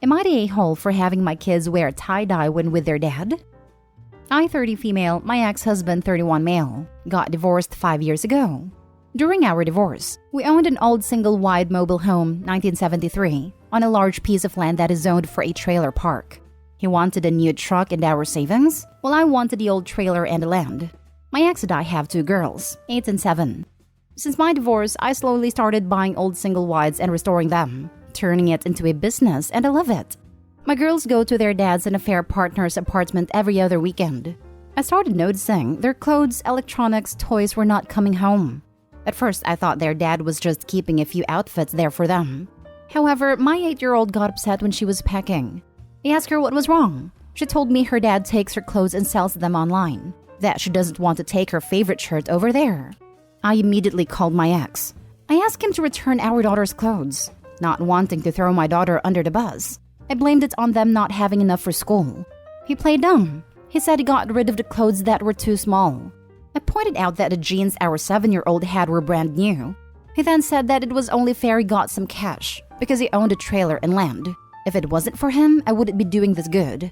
Am I the a-hole for having my kids wear tie-dye when with their dad? I, 30 female, my ex-husband, 31 male, got divorced 5 years ago. During our divorce, we owned an old single-wide mobile home, 1973, on a large piece of land that is zoned for a trailer park. He wanted a new truck and our savings, while I wanted the old trailer and the land. My ex and I have 2 girls, 8 and 7. Since my divorce, I slowly started buying old single-wides and restoring them, turning it into a business, and I love it. My girls go to their dad's and affair partner's apartment every other weekend. I started noticing their clothes, electronics, toys were not coming home. At first, I thought their dad was just keeping a few outfits there for them. However, my 8-year-old got upset when she was packing. I asked her what was wrong. She told me her dad takes her clothes and sells them online, that she doesn't want to take her favorite shirt over there. I immediately called my ex. I asked him to return our daughter's clothes, not wanting to throw my daughter under the bus. I blamed it on them not having enough for school. He played dumb. He said he got rid of the clothes that were too small. I pointed out that the jeans our 7-year-old had were brand new. He then said that it was only fair he got some cash because he owned a trailer and land. If it wasn't for him, I wouldn't be doing this good.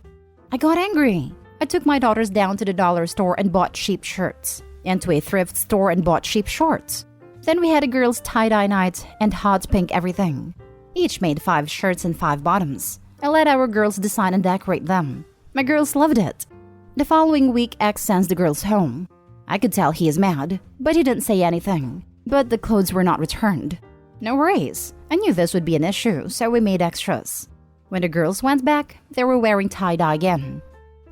I got angry. I took my daughters down to the dollar store and bought cheap shirts, and to a thrift store and bought cheap shorts. Then we had a girls' tie-dye night and hot pink everything. Each made 5 shirts and 5 bottoms. I let our girls design and decorate them. My girls loved it. The following week, X sends the girls home. I could tell he is mad, but he didn't say anything. But the clothes were not returned. No worries. I knew this would be an issue, so we made extras. When the girls went back, they were wearing tie-dye again.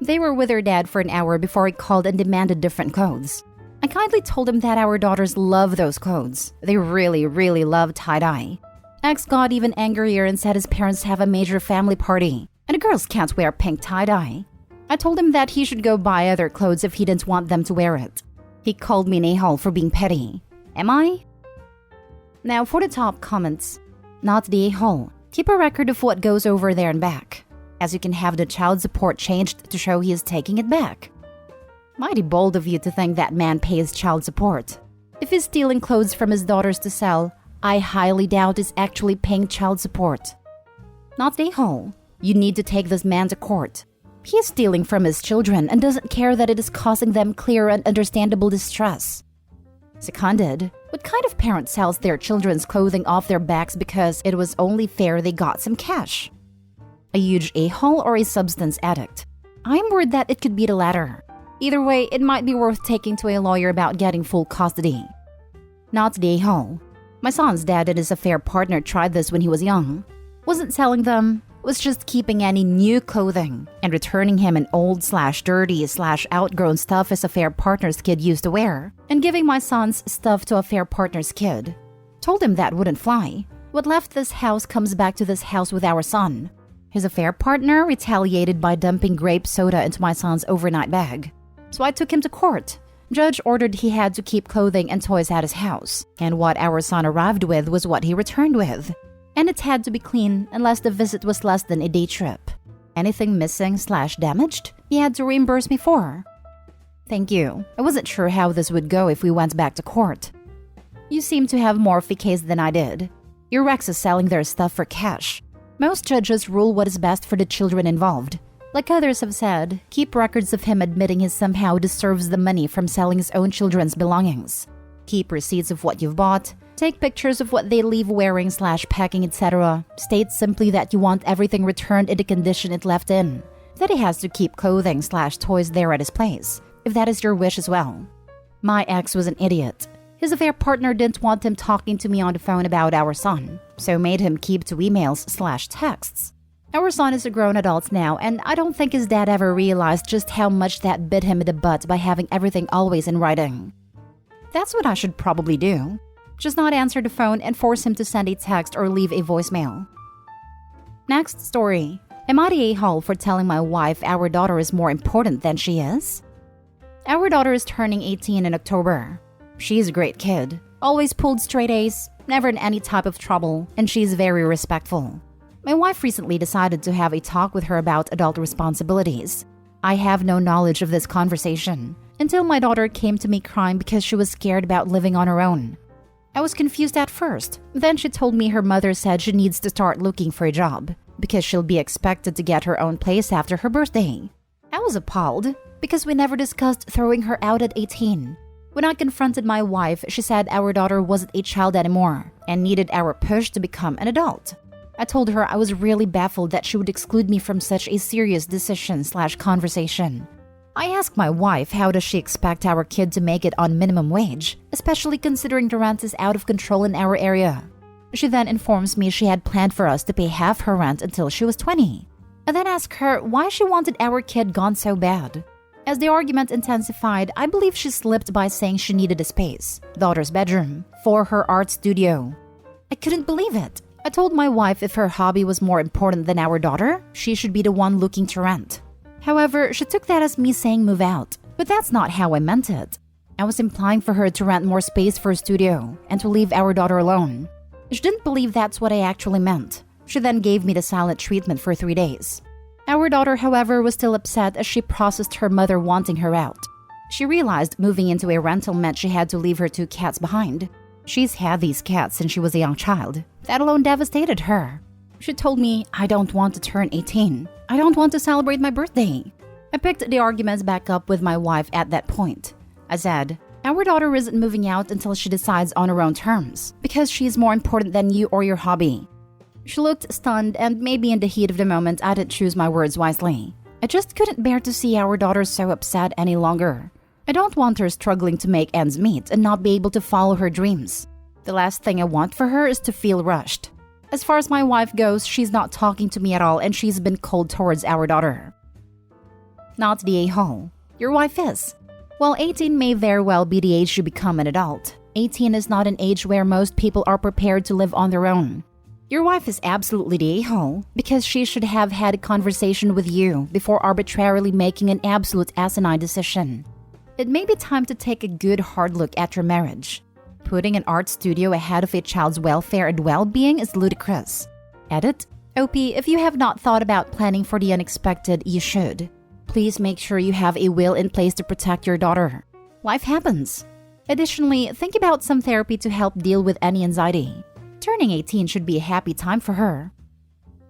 They were with their dad for an hour before he called and demanded different clothes. I kindly told him that our daughters love those clothes. They really, really love tie-dye. X got even angrier and said his parents have a major family party, and the girls can't wear pink tie-dye. I told him that he should go buy other clothes if he didn't want them to wear it. He called me an a-hole for being petty. Am I? Now for the top comments. Not the a-hole. Keep a record of what goes over there and back, as you can have the child support changed to show he is taking it back. Mighty bold of you to think that man pays child support. If he's stealing clothes from his daughters to sell, I highly doubt he's actually paying child support. Not the a-hole. You need to take this man to court. He is stealing from his children and doesn't care that it is causing them clear and understandable distress. Seconded, what kind of parent sells their children's clothing off their backs because it was only fair they got some cash? A huge a-hole or a substance addict? I'm worried that it could be the latter. Either way, it might be worth taking to a lawyer about getting full custody. Not the a-hole. My son's dad and his affair partner tried this when he was young. Wasn't selling them, was just keeping any new clothing and returning him an old/dirty/outgrown stuff his affair partner's kid used to wear, and giving my son's stuff to affair partner's kid. Told him that wouldn't fly. What left this house comes back to this house with our son. His affair partner retaliated by dumping grape soda into my son's overnight bag. So I took him to court. Judge ordered he had to keep clothing and toys at his house, and what our son arrived with was what he returned with. And it had to be clean unless the visit was less than a day trip. Anything missing/damaged, he had to reimburse me for. Thank you. I wasn't sure how this would go if we went back to court. You seem to have more of a case than I did. Your Rex is selling their stuff for cash. Most judges rule what is best for the children involved. Like others have said, keep records of him admitting he somehow deserves the money from selling his own children's belongings. Keep receipts of what you've bought. Take pictures of what they leave wearing/packing, etc. State simply that you want everything returned in the condition it left in. That he has to keep clothing/toys there at his place, if that is your wish as well. My ex was an idiot. His affair partner didn't want him talking to me on the phone about our son, so made him keep to emails/texts. Our son is a grown adult now, and I don't think his dad ever realized just how much that bit him in the butt by having everything always in writing. That's what I should probably do. Just not answer the phone and force him to send a text or leave a voicemail. Next story. Am I the a-hole for telling my wife our daughter is more important than she is? Our daughter is turning 18 in October. She's a great kid. Always pulled straight A's, never in any type of trouble, and she's very respectful. My wife recently decided to have a talk with her about adult responsibilities. I have no knowledge of this conversation until my daughter came to me crying because she was scared about living on her own. I was confused at first. Then she told me her mother said she needs to start looking for a job. because she'll be expected to get her own place after her birthday. I was appalled because we never discussed throwing her out at 18. When I confronted my wife, she said our daughter wasn't a child anymore and needed our push to become an adult. I told her I was really baffled that she would exclude me from such a serious decision/conversation. I asked my wife how does she expect our kid to make it on minimum wage, especially considering the rent is out of control in our area. She then informs me she had planned for us to pay half her rent until she was 20. I then asked her why she wanted our kid gone so bad. As the argument intensified, I believe she slipped by saying she needed a space, daughter's bedroom, for her art studio. I couldn't believe it. I told my wife if her hobby was more important than our daughter, she should be the one looking to rent. However, she took that as me saying move out, but that's not how I meant it. I was implying for her to rent more space for a studio and to leave our daughter alone. She didn't believe that's what I actually meant. She then gave me the silent treatment for 3 days. Our daughter, however, was still upset as she processed her mother wanting her out. She realized moving into a rental meant she had to leave her 2 cats behind. She's had these cats since she was a young child. That alone devastated her. She told me, I don't want to turn 18. I don't want to celebrate my birthday. I picked the arguments back up with my wife at that point. I said, our daughter isn't moving out until she decides on her own terms, because she is more important than you or your hobby. She looked stunned, and maybe in the heat of the moment I didn't choose my words wisely. I just couldn't bear to see our daughter so upset any longer. I don't want her struggling to make ends meet and not be able to follow her dreams. The last thing I want for her is to feel rushed. As far as my wife goes, she's not talking to me at all and she's been cold towards our daughter. Not the a-hole. Your wife is. While 18 may very well be the age you become an adult, 18 is not an age where most people are prepared to live on their own. Your wife is absolutely the a-hole because she should have had a conversation with you before arbitrarily making an absolute asinine decision. It may be time to take a good hard look at your marriage. Putting an art studio ahead of a child's welfare and well-being is ludicrous. Edit. OP, if you have not thought about planning for the unexpected, you should. Please make sure you have a will in place to protect your daughter. Life happens. Additionally, think about some therapy to help deal with any anxiety. Turning 18 should be a happy time for her.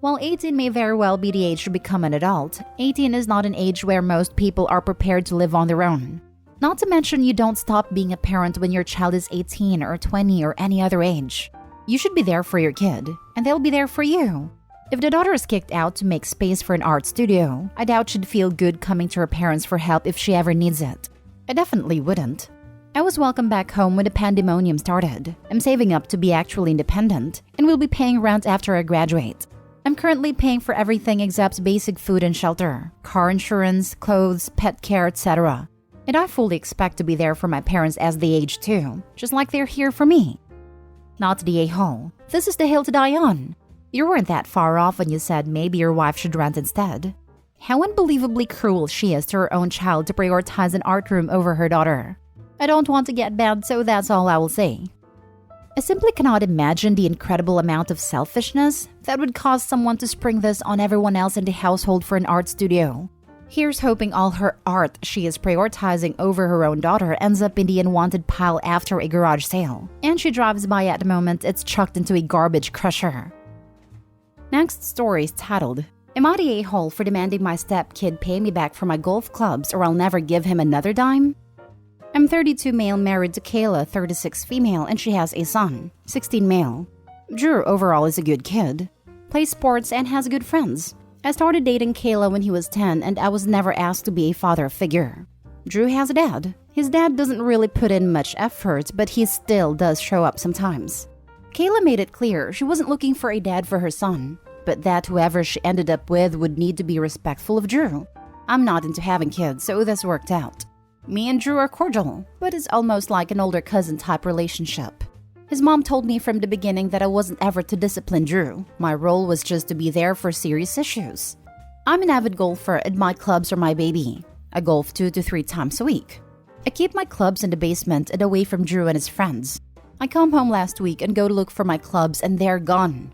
While 18 may very well be the age to become an adult, 18 is not an age where most people are prepared to live on their own. Not to mention you don't stop being a parent when your child is 18 or 20 or any other age. You should be there for your kid, and they'll be there for you. If the daughter is kicked out to make space for an art studio, I doubt she'd feel good coming to her parents for help if she ever needs it. I definitely wouldn't. I was welcome back home when the pandemonium started. I'm saving up to be actually independent, and will be paying rent after I graduate. I'm currently paying for everything except basic food and shelter, car insurance, clothes, pet care, etc. And I fully expect to be there for my parents as they age too, just like they're here for me. Not the a-hole. This is the hill to die on. You weren't that far off when you said maybe your wife should rent instead. How unbelievably cruel she is to her own child to prioritize an art room over her daughter. I don't want to get bad, so that's all I will say. I simply cannot imagine the incredible amount of selfishness that would cause someone to spring this on everyone else in the household for an art studio. Here's hoping all her art she is prioritizing over her own daughter ends up in the unwanted pile after a garage sale, and she drives by at the moment it's chucked into a garbage crusher. Next story is titled, Am I the a-hole for demanding my stepkid pay me back for my golf clubs or I'll never give him another dime? I'm 32 male married to Kayla, 36 female, and she has a son, 16 male. Drew overall is a good kid, plays sports and has good friends. I started dating Kayla when he was 10 and I was never asked to be a father figure. Drew has a dad. His dad doesn't really put in much effort, but he still does show up sometimes. Kayla made it clear she wasn't looking for a dad for her son, but that whoever she ended up with would need to be respectful of Drew. I'm not into having kids, so this worked out. Me and Drew are cordial, but it's almost like an older cousin type relationship. His mom told me from the beginning that I wasn't ever to discipline Drew. My role was just to be there for serious issues. I'm an avid golfer and my clubs are my baby. I golf 2 to 3 times a week. I keep my clubs in the basement and away from Drew and his friends. I come home last week and go to look for my clubs and they're gone.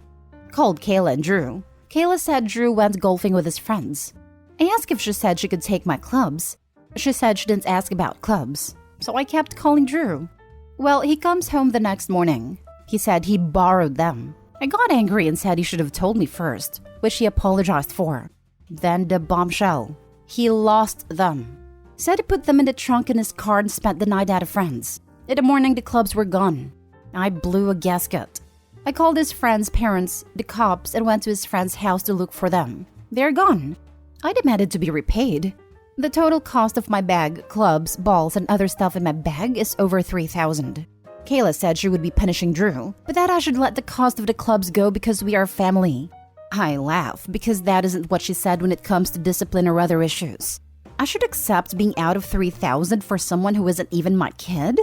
Called Kayla and Drew. Kayla said Drew went golfing with his friends. I asked if she said she could take my clubs. She said she didn't ask about clubs. So I kept calling Drew. Well, he comes home the next morning. He said he borrowed them. I got angry and said he should have told me first, which he apologized for. Then the bombshell. He lost them. Said he put them in the trunk in his car and spent the night at a friend's. In the morning, the clubs were gone. I blew a gasket. I called his friend's parents, the cops, and went to his friend's house to look for them. They're gone. I demanded to be repaid. The total cost of my bag, clubs, balls, and other stuff in my bag is over $3,000. Kayla said she would be punishing Drew, but that I should let the cost of the clubs go because we are family. I laugh because that isn't what she said when it comes to discipline or other issues. I should accept being out of $3,000 for someone who isn't even my kid?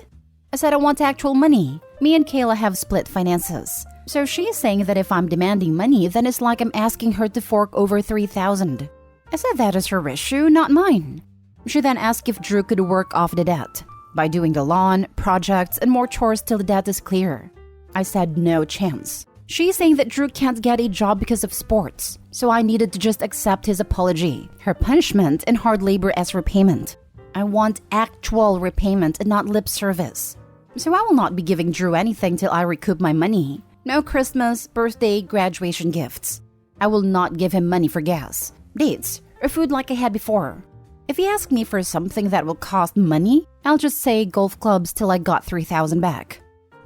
I said I want actual money. Me and Kayla have split finances. So she's saying that if I'm demanding money, then it's like I'm asking her to fork over $3,000. I said that is her issue, not mine. She then asked if Drew could work off the debt by doing the lawn, projects, and more chores till the debt is clear. I said no chance. She's saying that Drew can't get a job because of sports, so I needed to just accept his apology, her punishment, and hard labor as repayment. I want actual repayment and not lip service. So I will not be giving Drew anything till I recoup my money. No Christmas, birthday, graduation gifts. I will not give him money for gas, dates, or food like I had before. If he asks me for something that will cost money, I'll just say golf clubs till I got $3,000 back.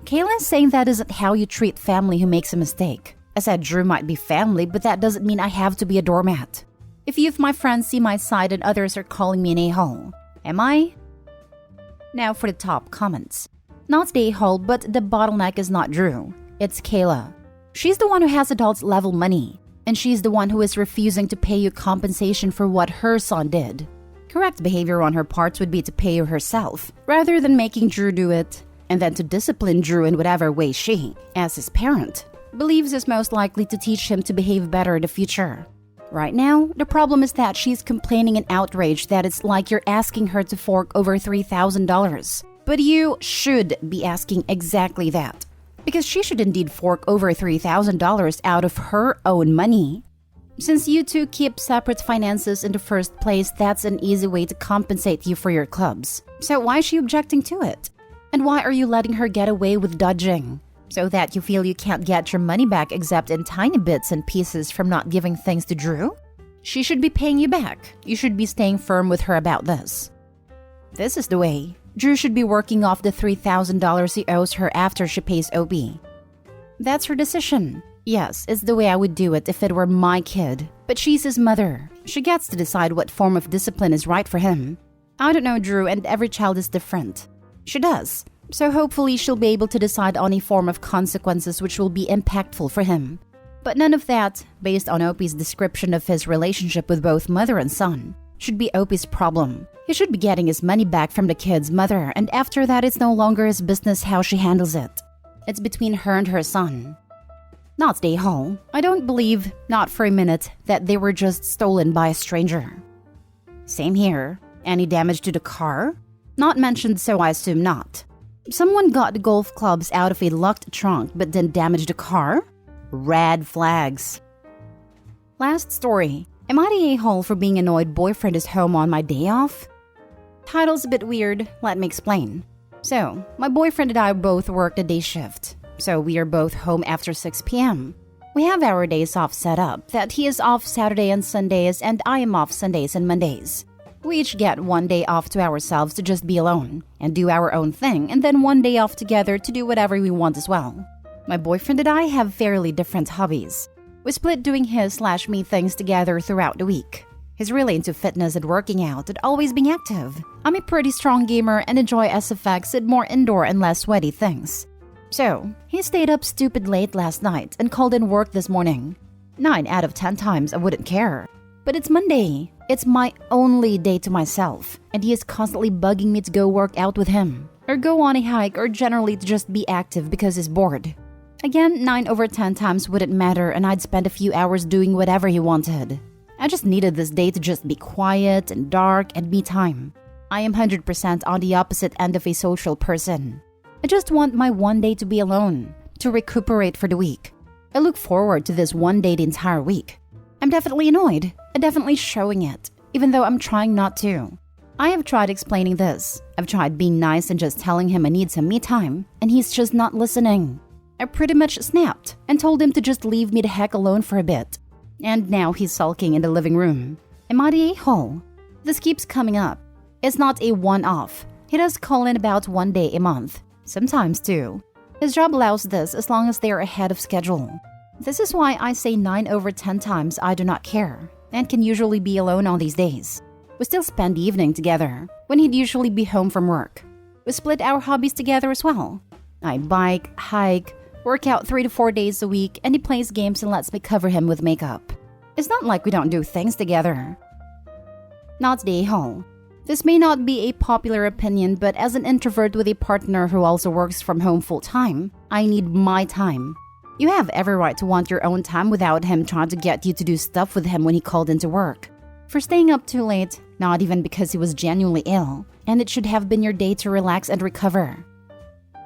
Kayla is saying that isn't how you treat family who makes a mistake. I said Drew might be family, but that doesn't mean I have to be a doormat. If you of my friends see my side and others are calling me an a-hole, am I? Now for the top comments. Not the a-hole, but the bottleneck is not Drew. It's Kayla. She's the one who has adults level money, and she's the one who is refusing to pay you compensation for what her son did. Correct behavior on her part would be to pay you herself, rather than making Drew do it, and then to discipline Drew in whatever way she, as his parent, believes is most likely to teach him to behave better in the future. Right now, the problem is that she's complaining and outraged that it's like you're asking her to fork over $3,000. But you should be asking exactly that, because she should indeed fork over $3,000 out of her own money. Since you two keep separate finances in the first place, that's an easy way to compensate you for your clubs. So why is she objecting to it? And why are you letting her get away with dodging? So that you feel you can't get your money back except in tiny bits and pieces from not giving things to Drew? She should be paying you back. You should be staying firm with her about this. This is the way. Drew should be working off the $3,000 he owes her after she pays OB. That's her decision. Yes, it's the way I would do it if it were my kid. But she's his mother. She gets to decide what form of discipline is right for him. I don't know Drew, and every child is different. She does. So hopefully she'll be able to decide on a form of consequences which will be impactful for him. But none of that, based on Opie's description of his relationship with both mother and son, should be Opie's problem. He should be getting his money back from the kid's mother, and after that it's no longer his business how she handles it. It's between her and her son. Not stay home. I don't believe, not for a minute, that they were just stolen by a stranger. Same here. Any damage to the car? Not mentioned, so I assume not. Someone got the golf clubs out of a locked trunk but didn't damage the car? Red flags. Last story. Am I the a-hole for being annoyed boyfriend is home on my day off? Title's a bit weird, let me explain. So, my boyfriend and I both work the day shift. So we are both home after 6 p.m. We have our days off set up, that he is off Saturday and Sundays and I am off Sundays and Mondays. We each get one day off to ourselves to just be alone and do our own thing, and then one day off together to do whatever we want as well. My boyfriend and I have fairly different hobbies. We split doing his/me things together throughout the week. He's really into fitness and working out and always being active. I'm a pretty strong gamer and enjoy SFX and more indoor and less sweaty things. So, he stayed up stupid late last night and called in work this morning. 9 out of 10 times I wouldn't care. But it's Monday. It's my only day to myself, and he is constantly bugging me to go work out with him, or go on a hike, or generally to just be active because he's bored. Again, 9 over 10 times wouldn't matter, and I'd spend a few hours doing whatever he wanted. I just needed this day to just be quiet and dark and me time. I am 100% on the opposite end of a social person. I just want my one day to be alone, to recuperate for the week. I look forward to this one day the entire week. I'm definitely annoyed, and definitely showing it, even though I'm trying not to. I have tried explaining this. I've tried being nice and just telling him I need some me time, and he's just not listening. I pretty much snapped and told him to just leave me the heck alone for a bit. And now he's sulking in the living room. Am I the a-hole? This keeps coming up. It's not a one-off. He does call in about 1 day a month. Sometimes two. His job allows this as long as they are ahead of schedule. This is why I say 9 over 10 times I do not care and can usually be alone on these days. We still spend the evening together when he'd usually be home from work. We split our hobbies together as well. I bike, hike, work out 3 to 4 days a week, and he plays games and lets me cover him with makeup. It's not like we don't do things together. Not the a-hole. This may not be a popular opinion, but as an introvert with a partner who also works from home full-time, I need my time. You have every right to want your own time without him trying to get you to do stuff with him when he called into work. For staying up too late, not even because he was genuinely ill, and it should have been your day to relax and recover.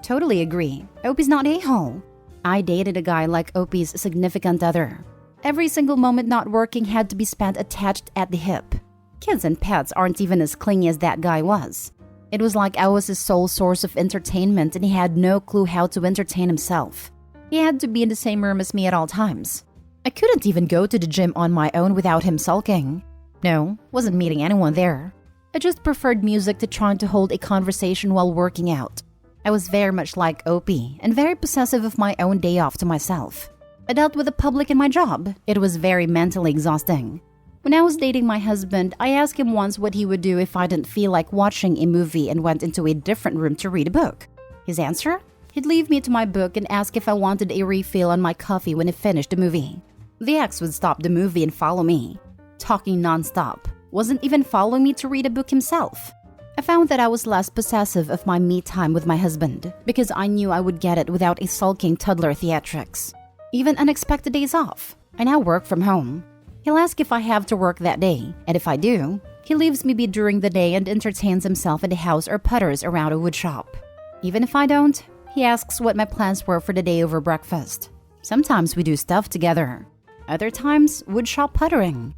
Totally agree. Opie's not a-hole. I dated a guy like Opie's significant other. Every single moment not working had to be spent attached at the hip. Kids and pets aren't even as clingy as that guy was. It was like I was his sole source of entertainment and he had no clue how to entertain himself. He had to be in the same room as me at all times. I couldn't even go to the gym on my own without him sulking. No, wasn't meeting anyone there. I just preferred music to trying to hold a conversation while working out. I was very much like Opie and very possessive of my own day off to myself. I dealt with the public in my job. It was very mentally exhausting. When I was dating my husband, I asked him once what he would do if I didn't feel like watching a movie and went into a different room to read a book. His answer? He'd leave me to my book and ask if I wanted a refill on my coffee when he finished the movie. The ex would stop the movie and follow me. Talking non-stop. Wasn't even following me to read a book himself. I found that I was less possessive of my me time with my husband because I knew I would get it without a sulking toddler theatrics. Even unexpected days off. I now work from home. He'll ask if I have to work that day, and if I do, he leaves me be during the day and entertains himself in the house or putters around a wood shop. Even if I don't, he asks what my plans were for the day over breakfast. Sometimes we do stuff together. Other times, wood shop puttering.